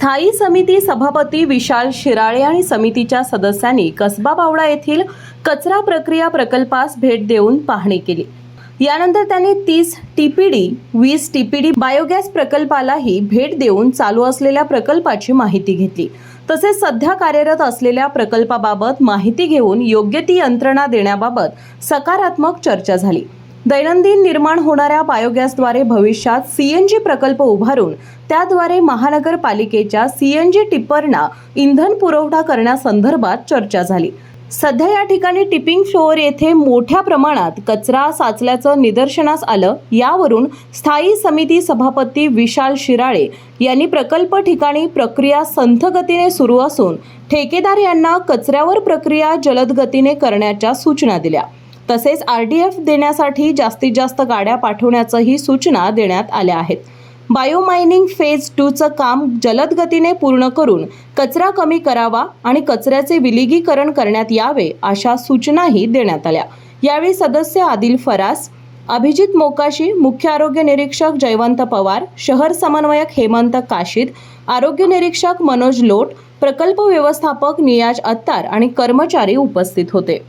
स्थायी समिती सभापती विशाल शिराळे आणि समितीच्या सदस्यांनी कसबा बावडा येथील कचरा प्रक्रिया प्रकल्पास भेट देऊन पाहणी केली। यानंतर त्यांनी 30 टीपीडी 20 टीपीडी बायोगॅस प्रकल्पालाही भेट देऊन चालू असलेल्या प्रकल्पाची माहिती घेतली। तसेच सध्या कार्यरत असलेल्या प्रकल्पाबाबत माहिती घेऊन योग्य ती यंत्रणा देण्याबाबत सकारात्मक चर्चा झाली। दैनंदिन निर्माण होणाऱ्या बायोगॅसद्वारे भविष्यात सीएनजी प्रकल्प उभारून त्याद्वारे महानगरपालिकेच्या सीएनजी टिप्परना इंधन पुरवठा करण्यासंदर्भात चर्चा झाली। सध्या या ठिकाणी टिपिंग फ्लोअर येथे मोठ्या प्रमाणात कचरा साचल्याचं निदर्शनास आलं। यावरून स्थायी समिती सभापती विशाल शिराळे यांनी प्रकल्प ठिकाणी प्रक्रिया संथ गतीने सुरू असून ठेकेदार यांना कचऱ्यावर प्रक्रिया जलद गतीने करण्याच्या सूचना दिल्या। तसेच आरडीएफ देण्यासाठी जास्तीत जास्त गाड्या पाठवण्याचंही सूचना देण्यात आल्या आहेत। बायोमायनिंग फेज 2 चं काम जलद गतीने पूर्ण करून कचरा कमी करावा आणि कचऱ्याचे विलगीकरण करण्यात यावे अशा सूचनाही देण्यात आल्या। यावेळी सदस्य आदिल फरास, अभिजित मोकाशी, मुख्य आरोग्य निरीक्षक जयवंत पवार, शहर समन्वयक हेमंत काशीद, आरोग्य निरीक्षक मनोज लोट, प्रकल्प व्यवस्थापक नियाज अत्तार आणि कर्मचारी उपस्थित होते।